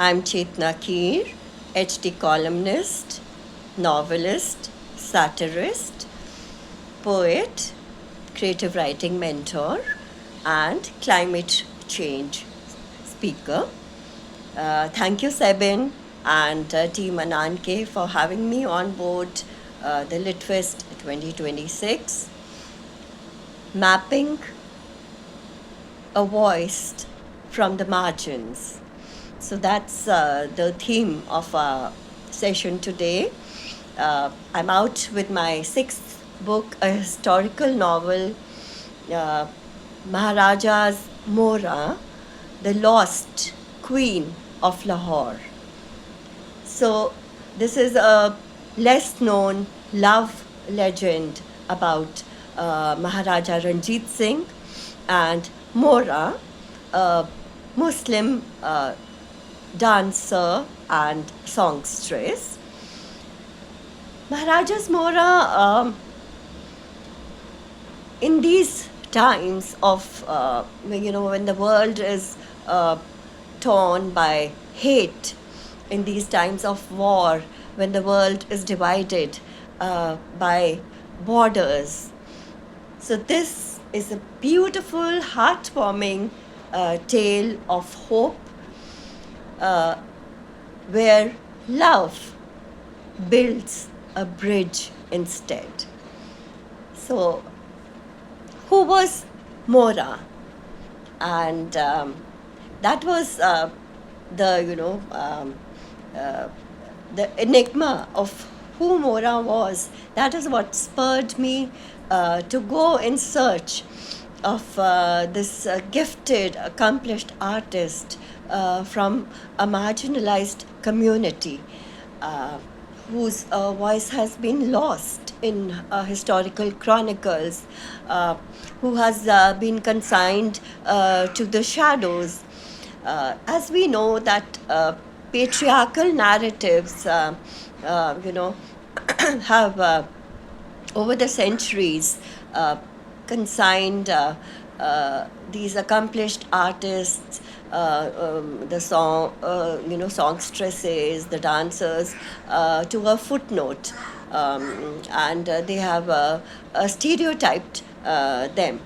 I'm Chetna Keer, HD columnist, novelist, satirist, poet, creative writing mentor, and climate change speaker. Thank you, Sebin and Team Ananke, for having me on board the LitFest 2026. Mapping a voice from the margins. So that's the theme of our session today. I'm out with my sixth book, a historical novel, uh, Maharaja's Mora, the Lost Queen of Lahore. So this is a less known love legend about Maharaja Ranjit Singh and Mora, a Muslim dancer and songstress. Maharaja's Mora, in these times of, when the world is torn by hate, in these times of war, when the world is divided by borders. So this is a beautiful, heartwarming tale of hope, where love builds a bridge instead. So, who was Mora? And that was the enigma of who Mora was. That is what spurred me to go in search of this gifted, accomplished artist from a marginalized community whose voice has been lost in historical chronicles, who has been consigned to the shadows. As we know that patriarchal narratives, have over the centuries consigned these accomplished artists, the songstresses, the dancers, to a footnote, and they have stereotyped them.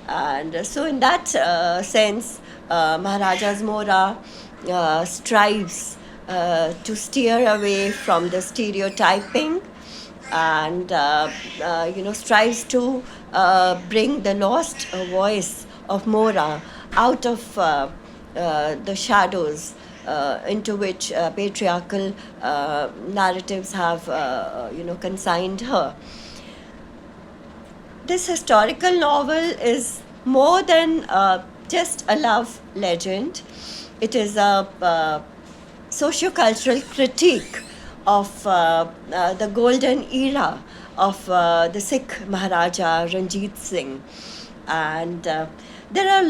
And so, in that sense, Maharaja's Mora strives to steer away from the stereotyping and strives to bring the lost voice of Mora out of the shadows into which patriarchal narratives have consigned her. This historical novel is more than just a love legend. It is a sociocultural critique of the golden era of the Sikh Maharaja Ranjit Singh. And there are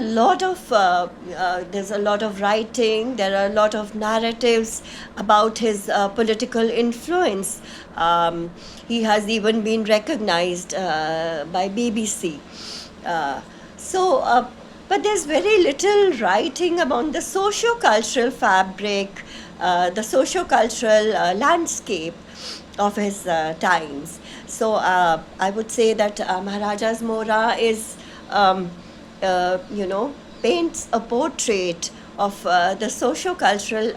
there's a lot of writing, there are a lot of narratives about his political influence. He has even been recognized by BBC. But there's very little writing about the socio-cultural fabric, the socio-cultural landscape of his times. So I would say that Maharaja's Mora is, paints a portrait of the socio-cultural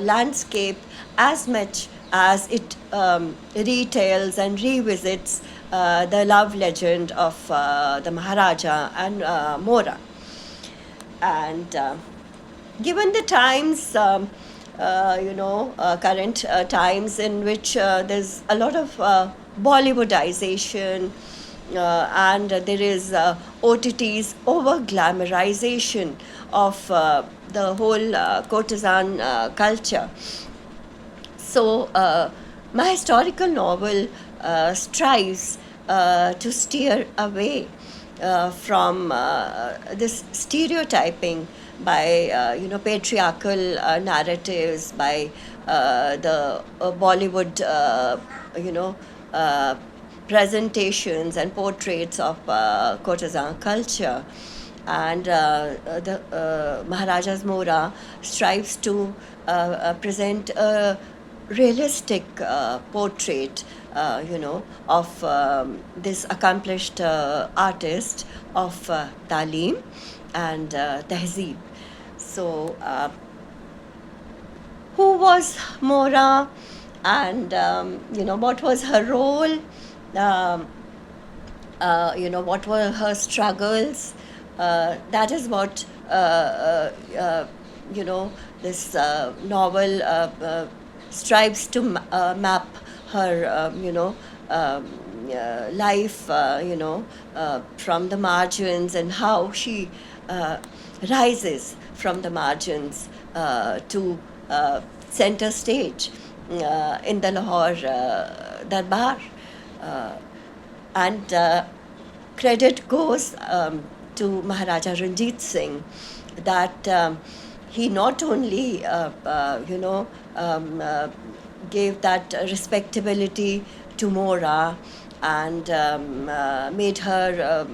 landscape as much as it retells and revisits the love legend of the Maharaja and Mora. And given the times, current times in which there's a lot of Bollywoodization, and there is OTT's over glamorization of the whole courtesan culture. So, my historical novel strives to steer away from this stereotyping by patriarchal narratives, by the Bollywood presentations and portraits of courtesan culture, and the Maharaja's Mora strives to present a realistic portrait, of this accomplished artist of Talim and Tehzeeb. So, who was Mora, and what was her role? Um, what were her struggles? That is what this novel strives to map her, life, from the margins, and how she rises from the margins to center stage in the Lahore Darbar. Uh, and credit goes to Maharaja Ranjit Singh, that he not only gave that respectability to Mora, and made her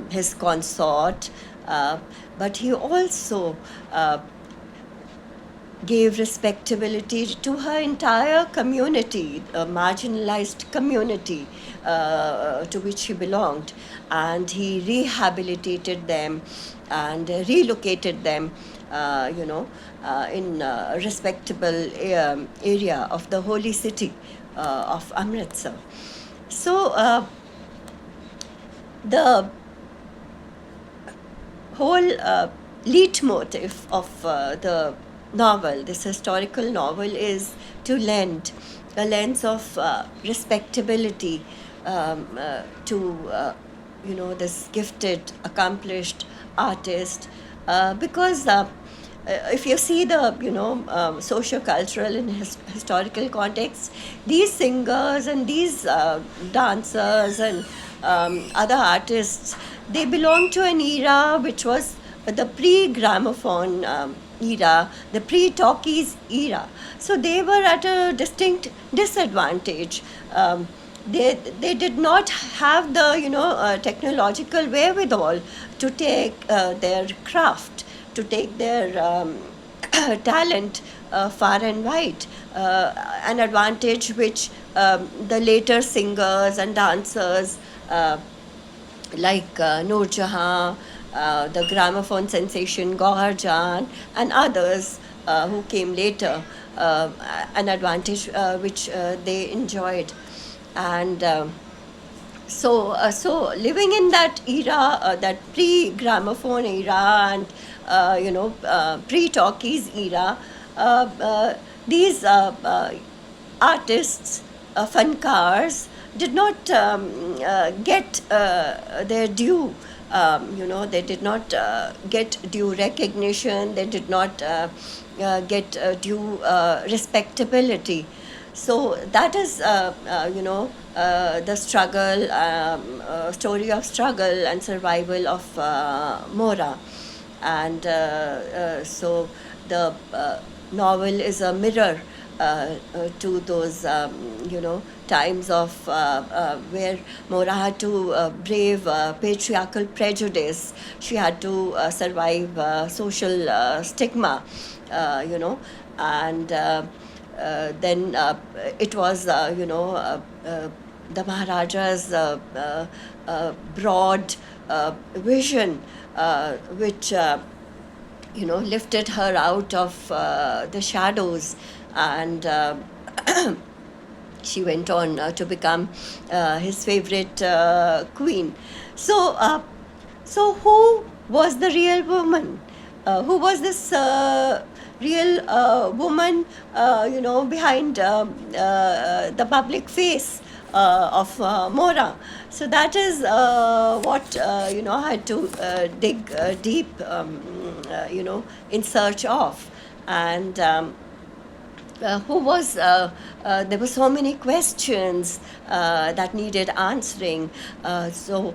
his consort, but he also gave respectability to her entire community, a marginalized community to which she belonged, and he rehabilitated them and relocated them, in a respectable area of the holy city of Amritsar. So the whole leitmotif of the novel, this historical novel, is to lend a lens of respectability to this gifted, accomplished artist, because if you see the socio-cultural and historical context, these singers and these dancers and other artists, they belong to an era which was the pre-gramophone era, the pre-talkies era. So they were at a distinct disadvantage. They did not have the technological wherewithal to take their craft, to take their talent far and wide, an advantage which the later singers and dancers like Noor Jahan, the gramophone sensation Gauhar Jan, and others who came later, an advantage which they enjoyed. And so living in that era, that pre-gramophone era, and pre-talkies era, these artists, funkars, did not get their due. They did not get due recognition. They did not get due respectability. So that is, the struggle, story of struggle and survival of Mora. And so the novel is a mirror to those, times of where Mora had to brave patriarchal prejudice. She had to survive social stigma, and then it was, the Maharaja's broad vision, which lifted her out of the shadows, and she went on to become his favorite queen. So who was the real woman? Who was this real woman, behind the public face of Mora? So that is what I had to dig deep, in search of. And who was, there were so many questions that needed answering. Who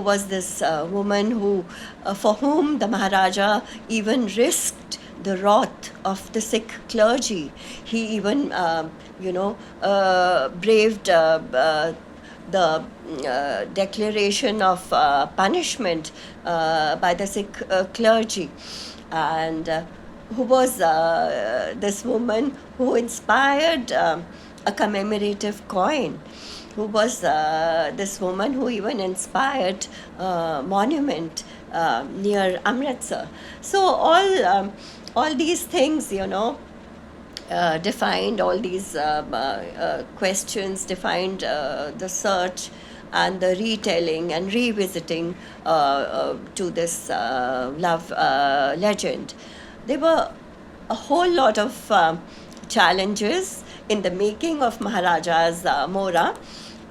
was this woman for whom the Maharaja even risked the wrath of the Sikh clergy? He even, braved the the declaration of punishment by the Sikh clergy, and who was this woman who inspired a commemorative coin, who was this woman who even inspired monument near Amritsar. So all these things, defined all these questions, defined the search and the retelling and revisiting to this love legend. There were a whole lot of challenges in the making of Maharaja's Mora,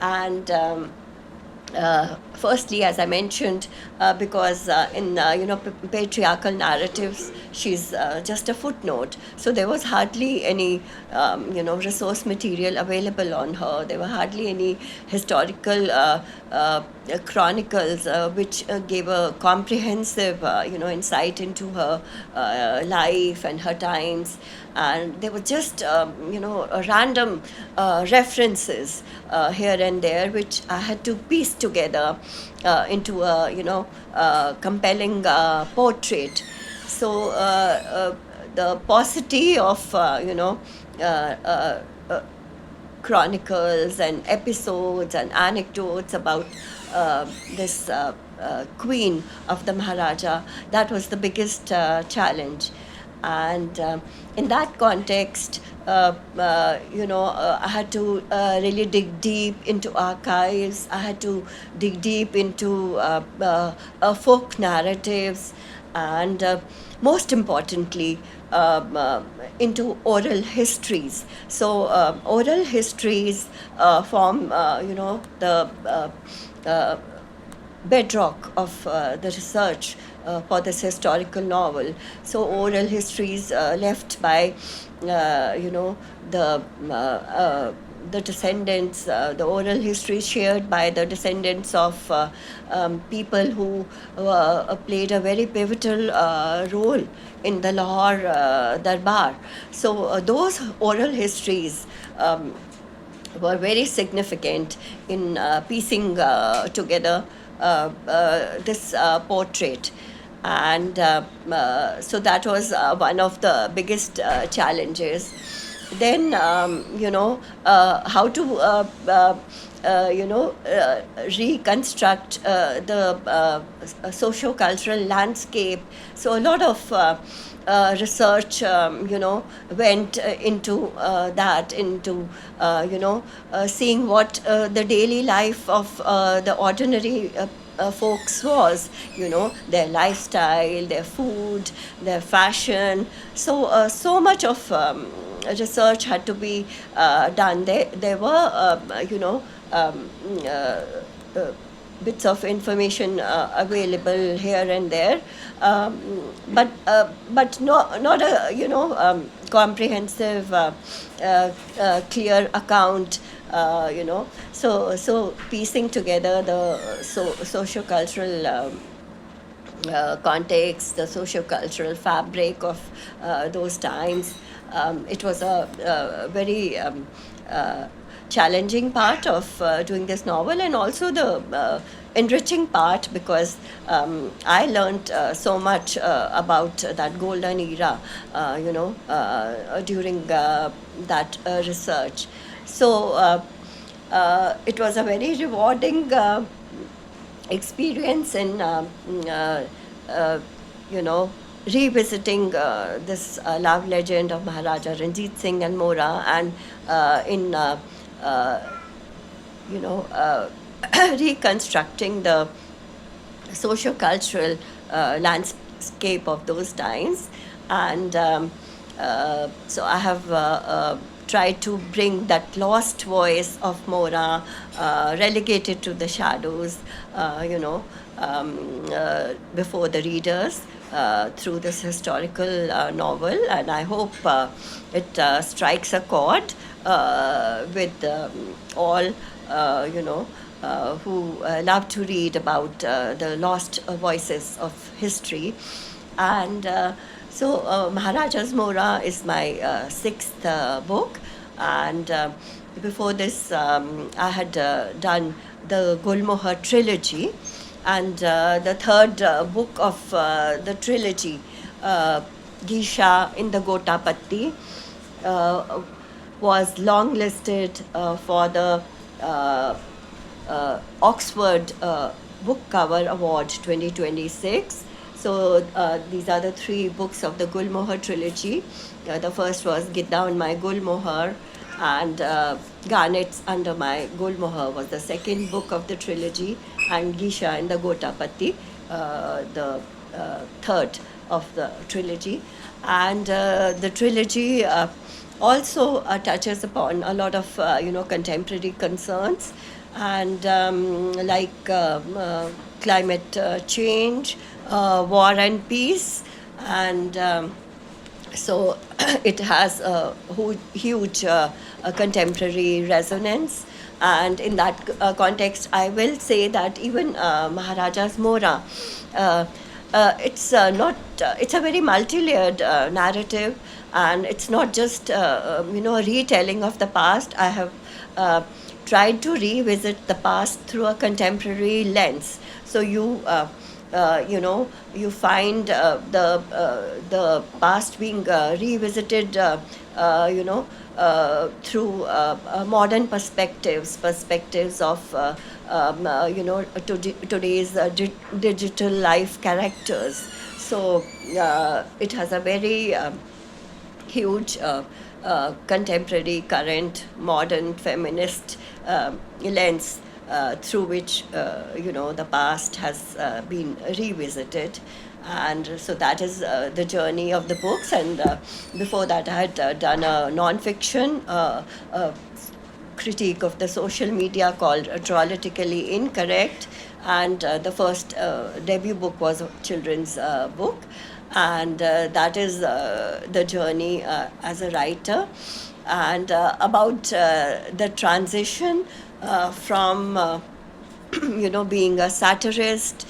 and firstly, as I mentioned, because in patriarchal narratives, she's just a footnote. So there was hardly any resource material available on her. There were hardly any historical chronicles which gave a comprehensive insight into her life and her times. And there were just random references here and there, which I had to piece together into a compelling portrait. So the paucity of chronicles and episodes and anecdotes about this queen of the Maharaja, that was the biggest challenge. And in that context, I had to really dig deep into archives. I had to dig deep into folk narratives, and most importantly, into oral histories. So oral histories form, the bedrock of the research for this historical novel. So oral histories left by the descendants, the oral histories shared by the descendants of people who played a very pivotal role in the Lahore Darbar. So those oral histories were very significant in piecing together this portrait. And so that was one of the biggest challenges. Then, how to reconstruct the socio-cultural landscape. So a lot of research, went into that, into seeing what the daily life of the ordinary folks was, their lifestyle, their food, their fashion. So so much of research had to be done. There were bits of information available here and there, but not a comprehensive, clear account. So piecing together the socio-cultural context, the socio-cultural fabric of those times. It was a very challenging part of doing this novel, and also the enriching part, because I learned so much about that golden era, during that research. So it was a very rewarding experience in, revisiting this love legend of Maharaja Ranjit Singh and Mora, and in reconstructing the socio-cultural landscape of those times. And so I have tried to bring that lost voice of Mora, relegated to the shadows, before the readers through this historical novel. And I hope it strikes a chord with all who love to read about the lost voices of history. And so Maharaja's Mora is my sixth book, and before this, I had done the Gulmohar trilogy, and the third book of the trilogy, Gisha in the Gotapatti, uh, was longlisted for the uh, Oxford Book Cover Award 2026. So these are the three books of the Gulmohar trilogy. The first was Get Down My Gulmohar, and Garnets Under My Gulmohar was the second book of the trilogy, and Gisha in the Gotapatti, the third of the trilogy. And the trilogy also touches upon a lot of contemporary concerns, and climate change, war and peace, and so it has a huge contemporary resonance. And in that context, I will say that even Maharaja's Mora, uh, it's a very multi-layered narrative, and it's not just a retelling of the past. I have tried to revisit the past through a contemporary lens. So you find the past being revisited, through modern perspectives of today's digital life characters. So it has a very huge contemporary, current, modern, feminist lens through which the past has been revisited. And so that is the journey of the books. And before that, I had done a non-fiction critique of the social media called Dramatically Incorrect, and the first debut book was a children's book, and that is the journey as a writer. And about the transition from being a satirist,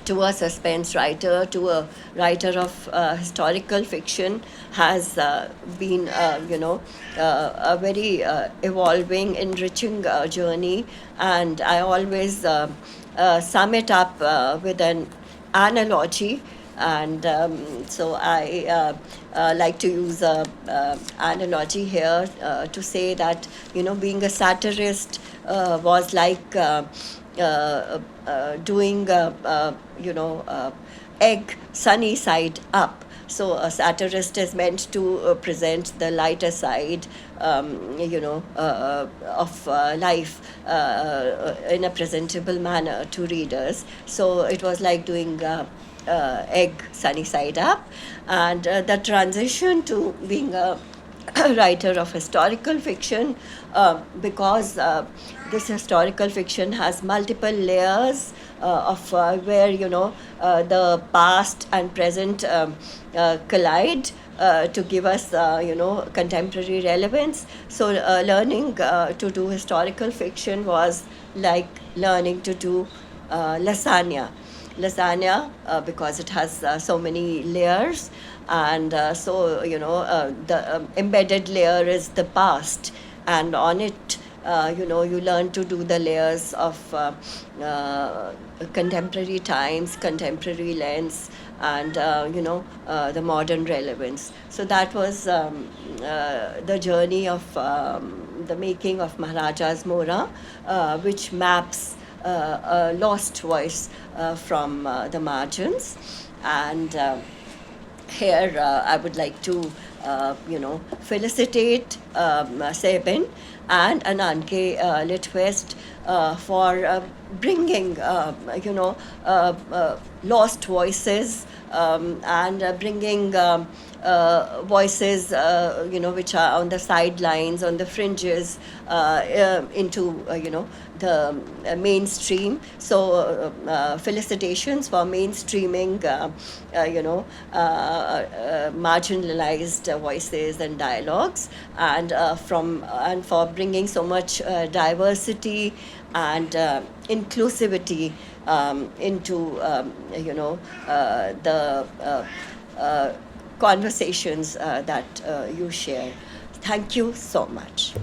to a suspense writer, to a writer of historical fiction, has been, a very evolving, enriching journey. And I always sum it up with an analogy. And so I like to use a analogy here to say that being a satirist was like doing egg sunny side up. So a satirist is meant to present the lighter side, of life in a presentable manner to readers. So it was like doing egg sunny side up. And the transition to being a writer of historical fiction, because this historical fiction has multiple layers of where the past and present collide to give us contemporary relevance. So learning to do historical fiction was like learning to do lasagna, because it has so many layers. And so the embedded layer is the past, and on it you learn to do the layers of contemporary times, contemporary lens, and the modern relevance. So that was the journey of the making of Maharaja's Mora, which maps a lost voice from the margins. And here I would like to felicitate Sebin and Ananke LitFest for bringing lost voices, and bringing voices which are on the sidelines, on the fringes, into the mainstream. So felicitations for mainstreaming marginalized voices and dialogues, and for bringing so much diversity and inclusivity into the conversations that you share. Thank you so much.